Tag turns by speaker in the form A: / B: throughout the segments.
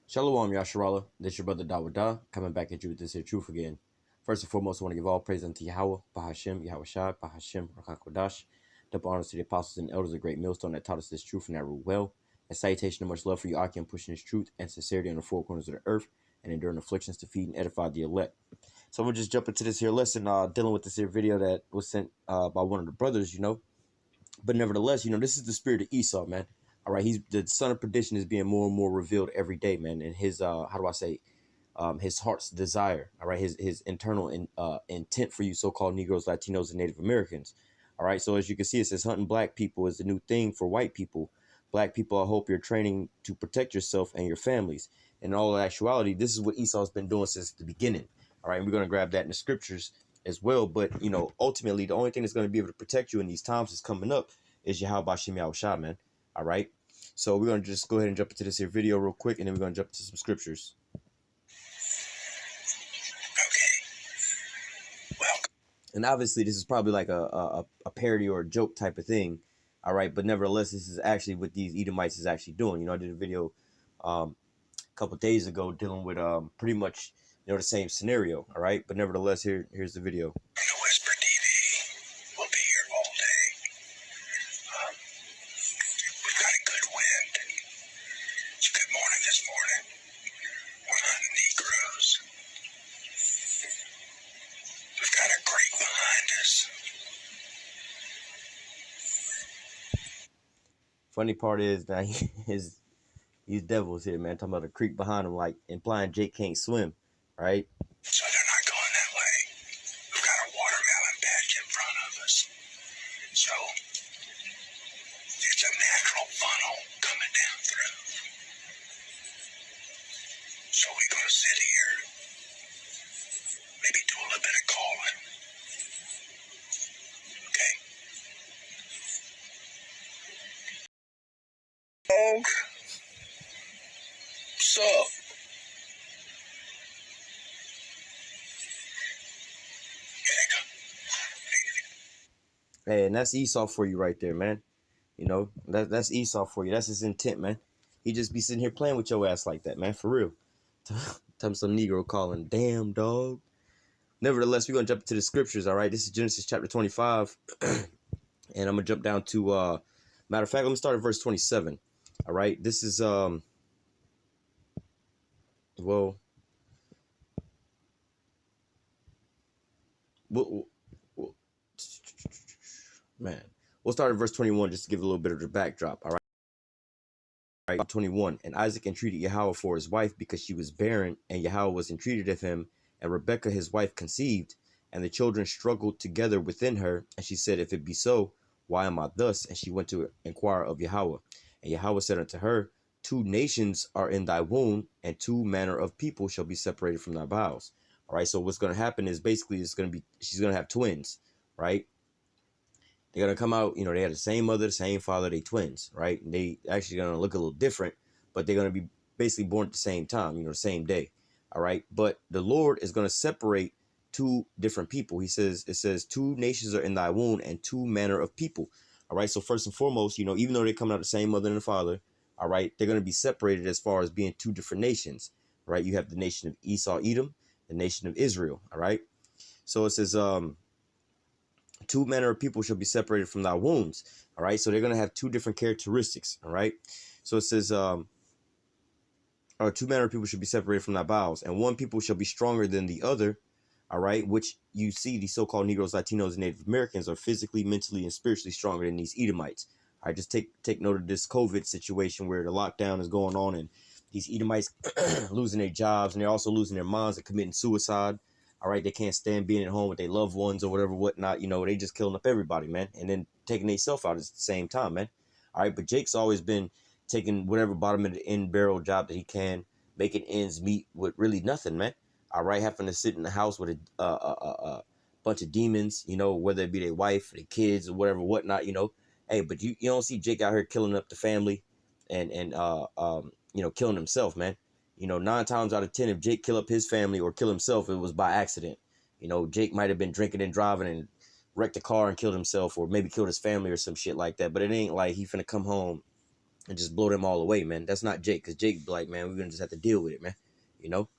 A: Shalom, Yasharala. This your brother Dawada, coming back at you with this here truth again. First and foremost, I want to give all praise unto Yahweh, Bahashem, Yahweh Shai, Bahashem, Rakakodash. Double honors to the apostles and elders of Great Millstone that taught us this truth and that rule well. And salutation and much love for you, Akim, pushing this truth and sincerity on the four corners of the earth and enduring afflictions to feed and edify the elect. So I'm going to just jump into this here lesson, dealing with this here video that was sent by one of the brothers, But nevertheless, this is the spirit of Esau, man. All right, he's the son of perdition is being more and more revealed every day, man. And his his heart's desire, all right, his internal intent for you so-called Negroes, Latinos, and Native Americans. All right, so as you can see, it says hunting black people is the new thing for white people. Black people, I hope you're training to protect yourself and your families. In all actuality, this is what Esau's been doing since the beginning. All right, and we're going to grab that in the scriptures as well. But, ultimately, the only thing that's going to be able to protect you in these times that's coming up is Yahweh Bashem Yahweh Shah, man. All right. So we're going to just go ahead and jump into this here video real quick, and then we're going to jump into some scriptures. Okay. Well, and obviously this is probably like a parody or a joke type of thing. All right. But nevertheless, this is actually what these Edomites is actually doing. I did a video a couple of days ago dealing with pretty much, the same scenario. All right. But nevertheless, here's the video. Whisper TV will be here all day. We've got a good wind. It's a good morning this morning. We're hunting Negroes. We've got a creek behind us. Funny part is that these devils here, man, talking about a creek behind them, like implying Jake can't swim, right? So they're not going that way. We've got a watermelon patch in front of us. So it's a natural funnel coming down through. So we're going to sit here, maybe do a little bit of calling. Okay. Dog. What's up? Hey, and that's Esau for you right there, man. That's Esau for you. That's his intent, man. He just be sitting here playing with your ass like that, man, for real. Tell him some Negro calling, damn, dog. Nevertheless, we're going to jump into the scriptures, all right? This is Genesis chapter 25, and I'm going to jump down to, matter of fact, let me start at verse 27, all right? This is, man, we'll start at verse 21 just to give a little bit of the backdrop, all right? 21, and Isaac entreated Yahweh for his wife because she was barren, and Yahweh was entreated of him, and Rebekah his wife conceived, and the children struggled together within her, and she said, if it be so, why am I thus? And she went to inquire of Yahweh. And Yahweh said unto her, 2 nations are in thy womb, and 2 manner of people shall be separated from thy bowels. All right, so what's going to happen is basically she's going to have twins, right? They're going to come out, they have the same mother, the same father, they twins, right? And they actually going to look a little different, but they're going to be basically born at the same time, the same day. All right. But the Lord is going to separate 2 different people. It says 2 nations are in thy womb and 2 manner of people. All right. So first and foremost, even though they're coming out the same mother and the father, all right, they're going to be separated as far as being 2 different nations, right? You have the nation of Esau, Edom, the nation of Israel. All right. So it says, 2 manner of people shall be separated from thy wombs. All right. So they're going to have 2 different characteristics. All right. So it says, or 2 manner of people should be separated from thy bowels, and 1 people shall be stronger than the other. All right. Which you see the so-called Negroes, Latinos, and Native Americans are physically, mentally, and spiritually stronger than these Edomites. All right. Just take note of this COVID situation where the lockdown is going on and these Edomites losing their jobs, and they're also losing their minds and committing suicide. All right, they can't stand being at home with their loved ones or whatnot. They just killing up everybody, man, and then taking themselves out at the same time, man. All right, but Jake's always been taking whatever bottom of the end barrel job that he can, making ends meet with really nothing, man. All right, having to sit in the house with a bunch of demons, whether it be their wife, their kids, or whatnot. Hey, but you don't see Jake out here killing up the family and killing himself, man. 9 times out of 10, if Jake kill up his family or kill himself, it was by accident. Jake might have been drinking and driving and wrecked a car and killed himself, or maybe killed his family or some shit like that. But it ain't like he finna come home and just blow them all away, man. That's not Jake, because Jake be like, man, we're gonna just have to deal with it, man. You know.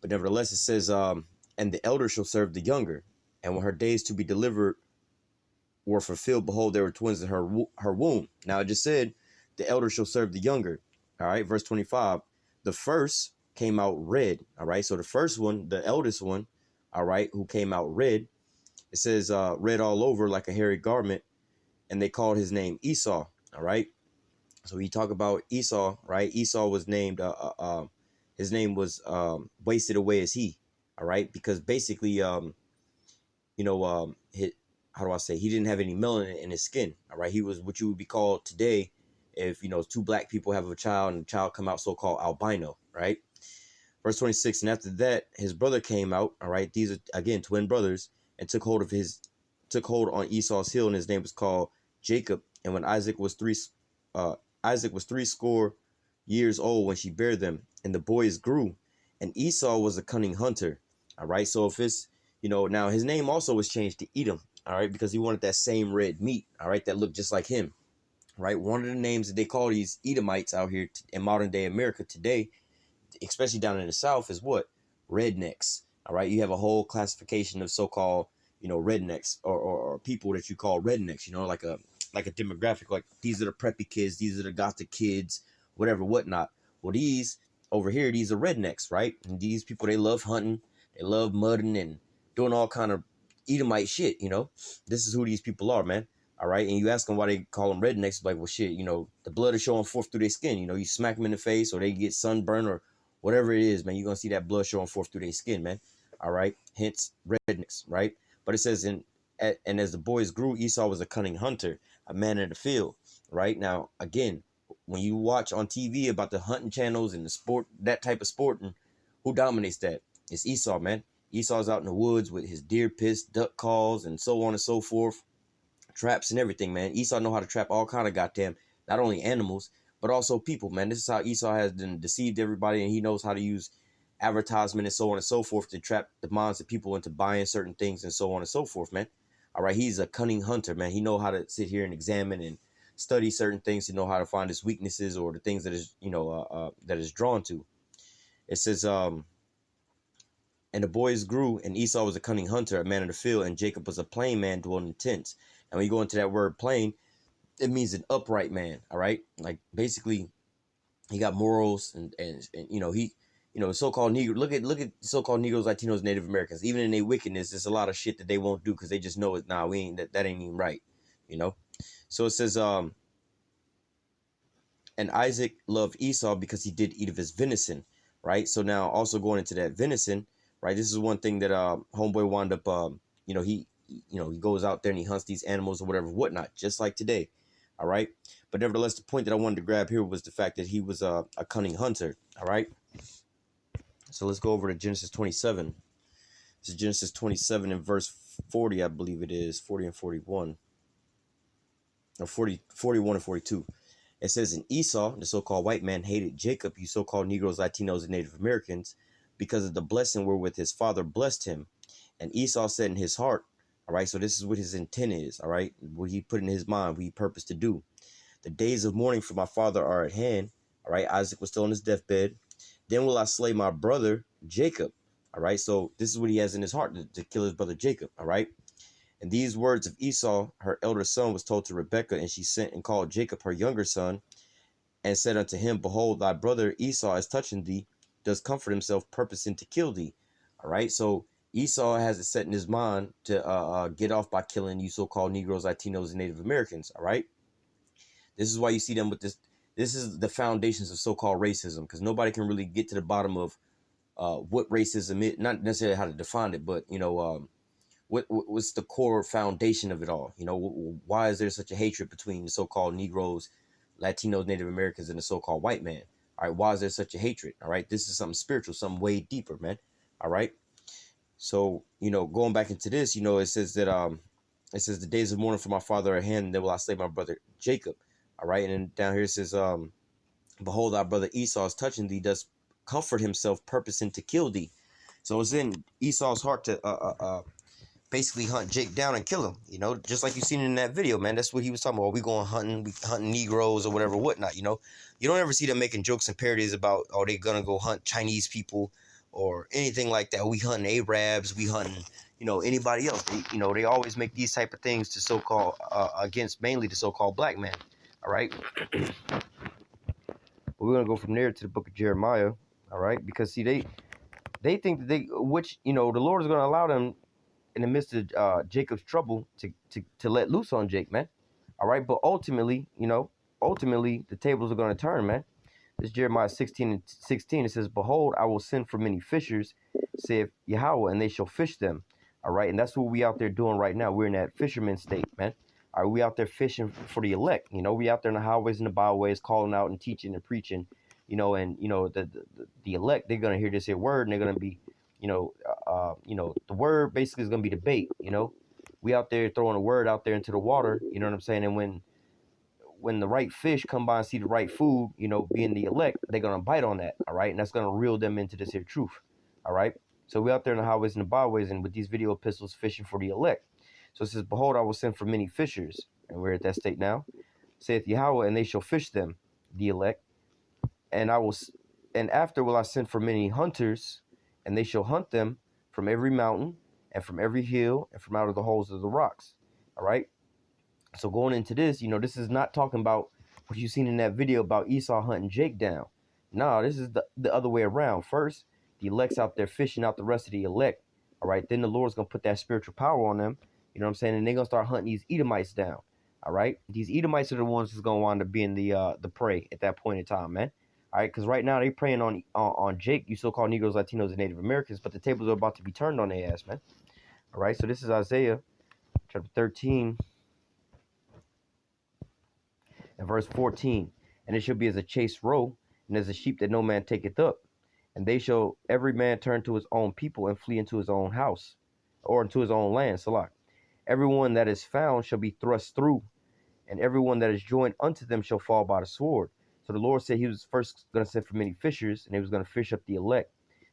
A: But nevertheless, it says, and the elder shall serve the younger, and when her days to be delivered were fulfilled, behold, there were twins in her womb. Now it just said, the elder shall serve the younger. All right, verse 25. The first came out red. All right, so the first one, the eldest one, all right, who came out red, it says red all over like a hairy garment, and they called his name Esau. All right, so we talk about Esau, right? Esau was named, his name was wasted away as he. All right, because basically, how do I say? He didn't have any melanin in his skin. All right, he was what you would be called today, if two black people have a child and the child come out so-called albino, right? Verse 26, and after that, his brother came out. All right, these are again twin brothers, and took hold on Esau's heel, and his name was called Jacob. And when Isaac was three score years old when she bare them, and the boys grew, and Esau was a cunning hunter. All right, so if it's now his name also was changed to Edom. All right, because he wanted that same red meat. All right, that looked just like him. Right, one of the names that they call these Edomites out here in modern day America today, especially down in the South, is what? Rednecks. All right, you have a whole classification of so-called rednecks or people that you call rednecks. Like a demographic. Like these are the preppy kids, these are the gothic kids, whatever, whatnot. Well, these over here, these are rednecks, right? And these people, they love hunting, they love mudding and doing all kind of Edomite shit. This is who these people are, man. All right, and you ask them why they call them rednecks, like, well, shit, the blood is showing forth through their skin. You smack them in the face, or they get sunburn, or whatever it is, man. You're gonna see that blood showing forth through their skin, man. All right, hence rednecks, right? But it says, and as the boys grew, Esau was a cunning hunter, a man in the field, right? Now, again, when you watch on TV about the hunting channels and the sport, that type of sport, and who dominates that? It's Esau, man. Esau's out in the woods with his deer piss, duck calls, and so on and so forth. Traps and everything, man. Esau know how to trap all kind of goddamn, not only animals, but also people, man. This is how Esau has deceived everybody, and he knows how to use advertisement and so on and so forth to trap the minds of people into buying certain things and so on and so forth, man. All right, he's a cunning hunter, man. He know how to sit here and examine and study certain things to know how to find his weaknesses or the things that is, that is drawn to. It says, and the boys grew, and Esau was a cunning hunter, a man of the field, and Jacob was a plain man dwelling in tents. And when you go into that word plain, it means an upright man. All right, like basically, he got morals, and he, so-called Negro. Look at so-called Negroes, Latinos, Native Americans. Even in their wickedness, there's a lot of shit that they won't do because they just know it. Nah, we ain't that ain't even right. So it says, and Isaac loved Esau because he did eat of his venison. Right. So now also going into that venison. Right. This is one thing that homeboy wound up. He goes out there and he hunts these animals or whatever, whatnot, just like today. All right. But nevertheless, the point that I wanted to grab here was the fact that he was a cunning hunter. All right. So let's go over to Genesis 27. This is Genesis 27 and verse 40, I believe it is, 40 and 41. Or 41 and 42. It says, in Esau, the so-called white man, hated Jacob, you so-called Negroes, Latinos, and Native Americans, because of the blessing wherewith his father blessed him. And Esau said in his heart, all right, so this is what his intent is, all right, what he put in his mind, what he purposed to do. The days of mourning for my father are at hand, all right, Isaac was still on his deathbed. Then will I slay my brother Jacob, all right, so this is what he has in his heart, to kill his brother Jacob, all right. And these words of Esau, her elder son, was told to Rebekah, and she sent and called Jacob, her younger son, and said unto him, behold, thy brother Esau is touching thee, does comfort himself, purposing to kill thee, all right, so Esau has it set in his mind to get off by killing you so-called Negroes, Latinos, and Native Americans. All right. This is why you see them with this. This is the foundations of so-called racism, because nobody can really get to the bottom of what racism is. Not necessarily how to define it, but what's the core foundation of it all. Why is there such a hatred between the so-called Negroes, Latinos, Native Americans, and the so-called white man? All right. Why is there such a hatred? All right. This is something spiritual, something way deeper, man. All right. So, going back into this, it says that it says the days of mourning for my father are at hand, and then will I slay my brother Jacob. All right. And then down here it says, behold, thy brother Esau is touching thee, does comfort himself, purposing to kill thee. So it's in Esau's heart to basically hunt Jake down and kill him. You know, just like you seen in that video, man. That's what he was talking about. We going hunting, we hunting Negroes or whatever, whatnot. You know, you don't ever see them making jokes and parodies about, oh, they gonna go hunt Chinese people or anything like that. We hunting Arabs, we hunting, you know, anybody else. They always make these type of things to so-called against mainly the so-called black man. All right. We're gonna go from there to the book of Jeremiah. All right, because see, they think that the Lord is gonna allow them in the midst of Jacob's trouble to let loose on Jake, man. All right, but ultimately, the tables are gonna turn, man. This Jeremiah 16:16. It says, "Behold, I will send for many fishers, saith Yahweh, and they shall fish them." All right, and that's what we out there doing right now. We're in that fisherman state, man. Are we out there fishing for the elect? We out there in the highways and the byways, calling out and teaching and preaching. The elect, they're gonna hear this here word, and they're gonna be, the word basically is gonna be the bait. We out there throwing a word out there into the water. You know what I'm saying? And when the right fish come by and see the right food, being the elect, they're gonna bite on that. All right, and that's gonna reel them into this here truth. All right. So we out there in the highways and the byways, and with these video epistles, fishing for the elect. So it says, "Behold, I will send for many fishers," and we're at that state now. Saith Yahweh, and they shall fish them, the elect. And after will I send for many hunters, and they shall hunt them from every mountain and from every hill and from out of the holes of the rocks. All right. So going into this, this is not talking about what you've seen in that video about Esau hunting Jake down. No, this is the other way around. First, the elect's out there fishing out the rest of the elect. All right. Then the Lord's going to put that spiritual power on them. You know what I'm saying? And they're going to start hunting these Edomites down. All right. These Edomites are the ones that's going to wind up being the prey at that point in time, man. All right. Because right now they preying on Jake, you so-called Negroes, Latinos, and Native Americans. But the tables are about to be turned on their ass, man. All right. So this is Isaiah chapter 13 and verse 14. "And it shall be as a chased roe, and as a sheep that no man taketh up. And they shall every man turn to his own people and flee into his own house, or into his own land. Salah. Everyone that is found shall be thrust through, and everyone that is joined unto them shall fall by the sword." So the Lord said he was first going to send for many fishers, and he was going to fish up the elect.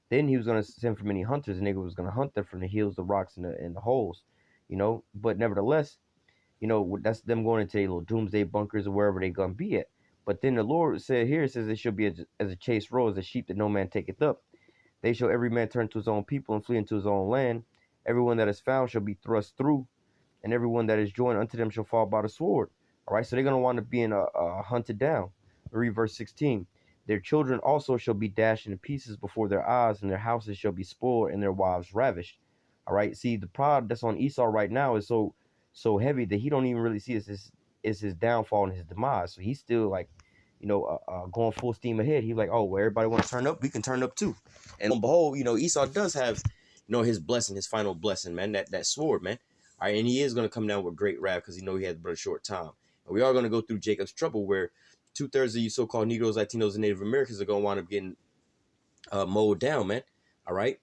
A: Then he was going to send for many hunters, and they was going to hunt them from the hills, the rocks, and the holes. But nevertheless, that's them going into their little doomsday bunkers or wherever they're going to be at. But then the Lord said here, it says it shall be as a chased roe, as a sheep that no man taketh up. They shall every man turn to his own people and flee into his own land. Everyone that is found shall be thrust through, and everyone that is joined unto them shall fall by the sword. All right, so they're going to want to be hunted down. Read verse 16. "Their children also shall be dashed into pieces before their eyes, and their houses shall be spoiled, and their wives ravished." All right, see, the pride that's on Esau right now is so heavy that he don't even really see is his downfall and his demise. So he's still like, going full steam ahead. He's like, oh, well, everybody want to turn up, we can turn up too. And lo and behold, Esau does have, his blessing, his final blessing, man, that sword, man. All right, and he is going to come down with great wrath because he has but a short time. And we are going to go through Jacob's trouble, where 2/3 of you so-called Negroes, Latinos, and Native Americans are going to wind up getting mowed down, man. All right.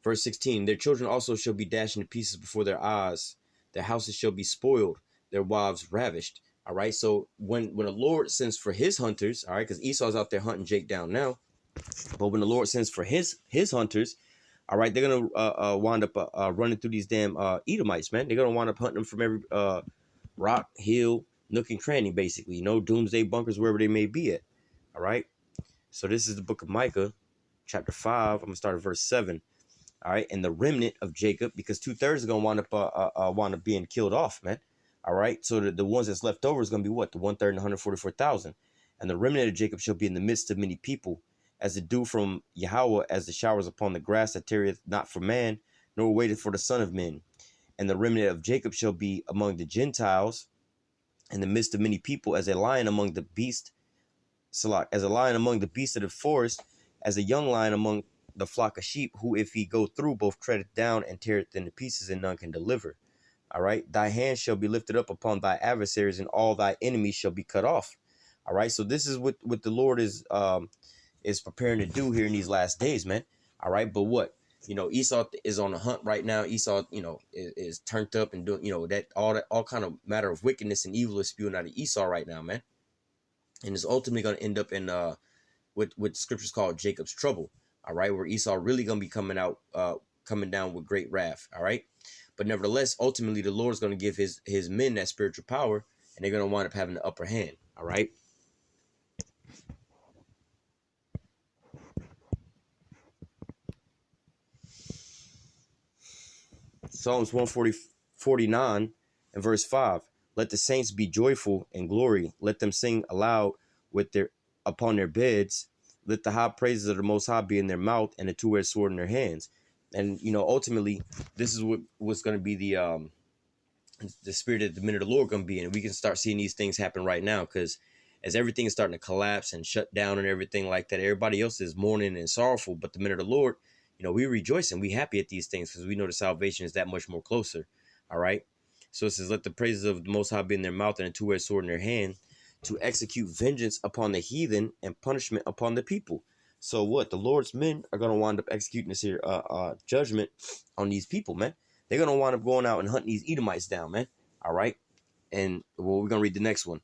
A: Verse 16, "Their children also shall be dashed into pieces before their eyes. Their houses shall be spoiled, their wives ravished." All right. So when the Lord sends for his hunters, all right, because Esau's out there hunting Jake down now, but when the Lord sends for his hunters, all right, they're gonna wind up running through these damn Edomites, man. They're gonna wind up hunting them from every rock, hill, nook, and cranny, basically. Doomsday bunkers, wherever they may be at. All right. So this is the book of Micah, chapter 5. I'm gonna start at verse 7. All right, "And the remnant of Jacob," because 2/3 are gonna wind up being killed off, man. All right, so the ones that's left over is gonna be what? The 1/3 and 144,000. "And the remnant of Jacob shall be in the midst of many people, as the dew from Yahweh, as the showers upon the grass, that tarrieth not for man, nor waiteth for the Son of Men. And the remnant of Jacob shall be among the Gentiles, in the midst of many people, as a lion among the beasts, as a lion among the beasts of the forest, as a young lion among the flock of sheep, who if he go through, both treadeth down and teareth into pieces, and none can deliver. All right, thy hand shall be lifted up upon thy adversaries, and all thy enemies shall be cut off." All right, so this is what the Lord is preparing to do here in these last days, man. All right, but what? Esau is on the hunt right now. Esau, is turned up and doing, that all kind of matter of wickedness and evil is spewing out of Esau right now, man. And it's ultimately going to end up in what scriptures call Jacob's trouble. All right, where Esau really going to be coming down with great wrath. All right, But nevertheless, ultimately, the Lord's going to give his men that spiritual power, and they're going to wind up having the upper hand. All right. Psalms 149 and verse 5. Let the saints be joyful and glory. Let them sing aloud with their upon their beds. Let the high praises of the Most High be in their mouth and a two-edged sword in their hands. And ultimately, this is what's going to be the spirit of the men of the Lord going to be in. And we can start seeing these things happen right now, because as everything is starting to collapse and shut down and everything like that, everybody else is mourning and sorrowful. But the men of the Lord, we rejoice and we happy at these things, because we know the salvation is that much more closer. All right. So it says, let the praises of the Most High be in their mouth and a two-edged sword in their hand, to execute vengeance upon the heathen and punishment upon the people. So what? The Lord's men are going to wind up executing this here judgment on these people, man. They're going to wind up going out and hunting these Edomites down, man. All right. And we're going to read the next one.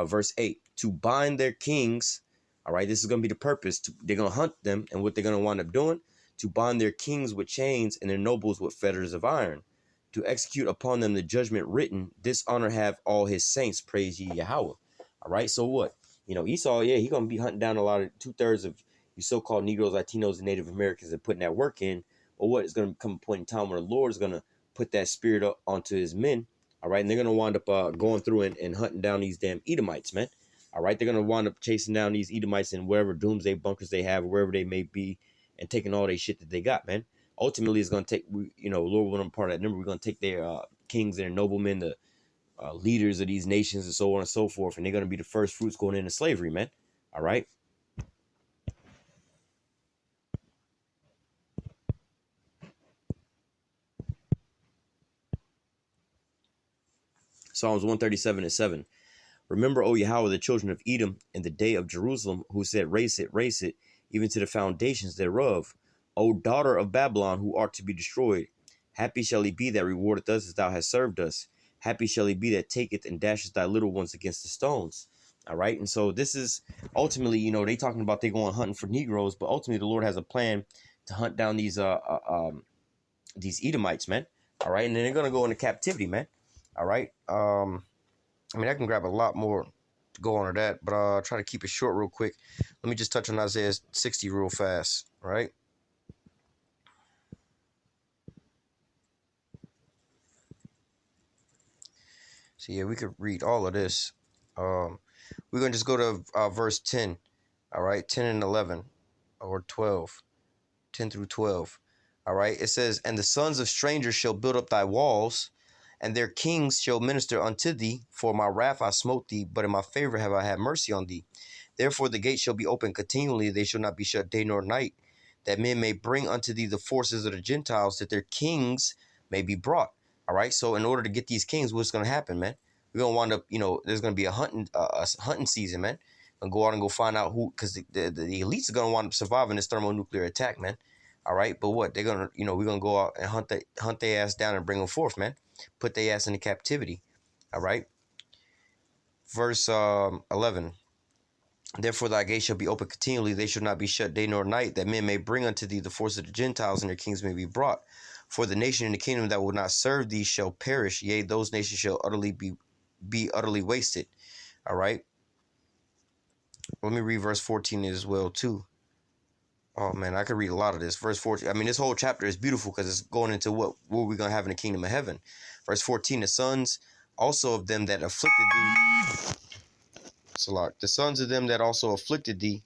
A: Verse 8. To bind their kings. All right. This is going to be the purpose. They're going to hunt them. And what they're going to wind up doing, to bind their kings with chains and their nobles with fetters of iron. To execute upon them the judgment written, this honor have all his saints, praise ye Yahweh. All right. So what? Esau, yeah, he's going to be hunting down a lot of 2/3 of you so-called Negroes, Latinos, and Native Americans and putting that work in. But what is going to come a point in time where the Lord is going to put that spirit up onto his men. All right. And they're going to wind up going through and hunting down these damn Edomites, man. All right. They're going to wind up chasing down these Edomites in wherever doomsday bunkers they have, wherever they may be, and taking all their shit that they got, man. Ultimately, it's going to take, Lord, when I'm part of that number, we're going to take their kings, their noblemen, the leaders of these nations, and so on and so forth. And they're going to be the first fruits going into slavery, man. All right. Psalms 137 and 7. Remember, O Yahweh, the children of Edom in the day of Jerusalem, who said, race it, even to the foundations thereof. O daughter of Babylon, who art to be destroyed. Happy shall he be that rewardeth us as thou hast served us. Happy shall he be that taketh and dasheth thy little ones against the stones. All right. And so this is ultimately, they talking about they going hunting for Negroes, but ultimately the Lord has a plan to hunt down these Edomites, man. All right. And then they're going to go into captivity, man. All right. I can grab a lot more to go on to that, but I'll try to keep it short real quick. Let me just touch on Isaiah 60 real fast, all right? So, yeah, we could read all of this. We're going to just go to verse 10, all right? 10 and 11, or 12, 10 through 12, all right? It says, and the sons of strangers shall build up thy walls, and their kings shall minister unto thee. For my wrath I smote thee, but in my favor have I had mercy on thee. Therefore the gate shall be open continually, they shall not be shut day nor night, that men may bring unto thee the forces of the Gentiles, that their kings may be brought. All right, so in order to get these kings, what's going to happen, man? We're going to wind up, there's going to be a hunting season, man. And go out and go find out who, because the elites are going to wind up surviving this thermonuclear attack, man. All right, but what? They're going to, we're going to go out and hunt their ass down and bring them forth, man. Put their ass into captivity. All right. Verse 11. Therefore thy gate shall be open continually, they shall not be shut day nor night, that men may bring unto thee the force of the Gentiles, and their kings may be brought. For the nation and the kingdom that will not serve thee shall perish, yea, those nations shall utterly be utterly wasted. All right. Let me read verse 14 as well too. Oh man, I could read a lot of this. Verse 14. This whole chapter is beautiful because it's going into what we're going to have in the kingdom of heaven. Verse 14, the sons also of them that afflicted thee. Salak. The sons of them that also afflicted thee.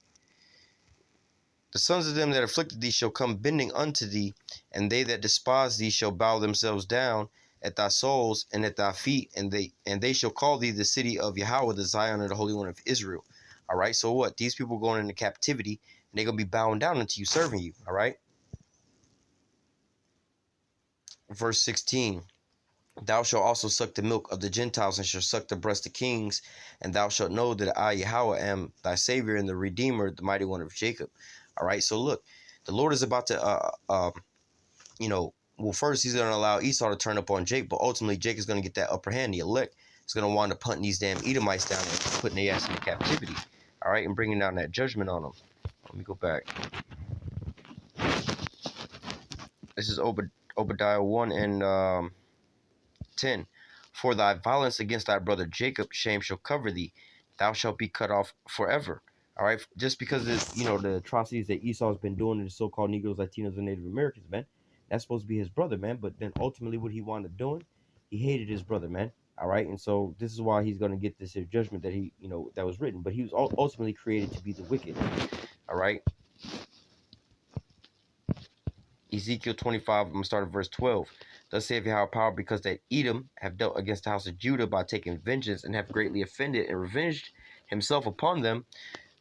A: The sons of them that afflicted thee shall come bending unto thee, and they that despise thee shall bow themselves down at thy soles and at thy feet, and they shall call thee the city of Yahweh, the Zion of the Holy One of Israel. All right, so what? These people going into captivity, and they're going to be bowing down unto you, serving you. All right. Verse 16. Thou shalt also suck the milk of the Gentiles, and shalt suck the breast of kings, and thou shalt know that I, Yahweh, am thy Savior and the Redeemer, the Mighty One of Jacob. All right, so look, the Lord is about to, first he's going to allow Esau to turn up on Jake, but ultimately Jake is going to get that upper hand. The elect is going to wind up hunting these damn Edomites down and putting their ass into captivity. All right, and bringing down that judgment on them. Let me go back. This is Obadiah 1 and 10. For thy violence against thy brother Jacob, shame shall cover thee. Thou shalt be cut off forever. All right, just because of, the atrocities that Esau's been doing to the so-called Negroes, Latinos, and Native Americans, man. That's supposed to be his brother, man. But then ultimately, what he wound up doing, he hated his brother, man. All right, and so this is why he's going to get this judgment that that was written. But he was ultimately created to be the wicked. All right. Ezekiel 25, I'm going to start at verse 12. Thus saith Yahweh power, because that Edom have dealt against the house of Judah by taking vengeance, and have greatly offended and revenged himself upon them.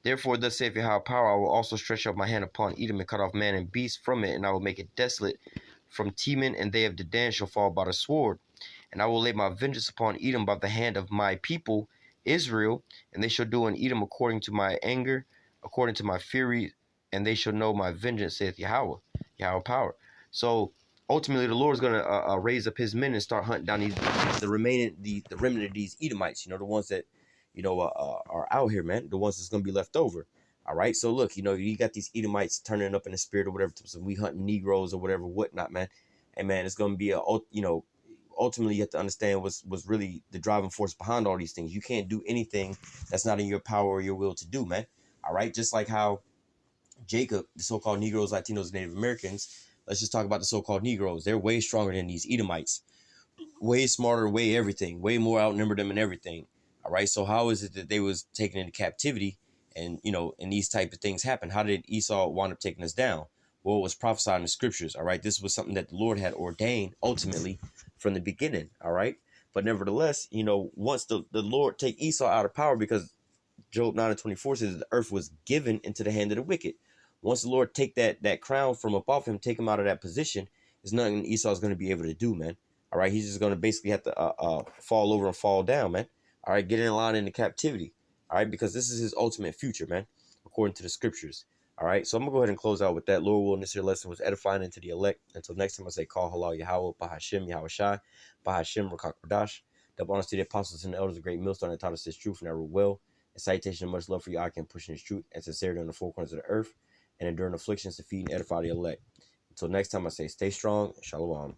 A: Therefore, thus saith Yahweh power, I will also stretch out my hand upon Edom, and cut off man and beast from it, and I will make it desolate from Teman, and they of Dedan shall fall by the sword. And I will lay my vengeance upon Edom by the hand of my people Israel, and they shall do in Edom according to my anger, according to my fury, and they shall know my vengeance, saith Yahweh power. So ultimately, the Lord is going to raise up his men and start hunting down the remnant of these Edomites. The ones that are out here, man. The ones that's going to be left over. All right. So look, you got these Edomites turning up in the spirit or whatever. So we hunting Negroes or whatever, whatnot, man. And man, it's going to be ultimately you have to understand was really the driving force behind all these things. You can't do anything that's not in your power or your will to do, man. All right. Just like how Jacob, the so-called Negroes, Latinos, Native Americans, let's just talk about the so-called Negroes. They're way stronger than these Edomites, way smarter, way everything, way more outnumbered them in everything. All right. So how is it that they was taken into captivity and, and these type of things happen? How did Esau wind up taking us down? Well, it was prophesied in the scriptures. All right. This was something that the Lord had ordained ultimately from the beginning. All right. But nevertheless, once the Lord take Esau out of power, because Job 9:24 says the earth was given into the hand of the wicked. Once the Lord take that crown from above him, take him out of that position, there's nothing Esau's going to be able to do, man. All right, he's just going to basically have to fall over and fall down, man. All right, get in line into captivity. All right, because this is his ultimate future, man, according to the scriptures. All right, so I'm going to go ahead and close out with that. Lord willing, this here lesson was edifying into the elect. Until next time, I say, call halal Yahweh, Bahashim, Yahweh Shai, Bahashim, Rakak Radash. Double honors to the apostles and the elders, of great millstone that taught us this truth and that rule well. And citation and much love for you, I can pushing this truth and sincerity on the four corners of the earth, and enduring afflictions to feed and edify the elect. Until next time, I say stay strong. Shalom.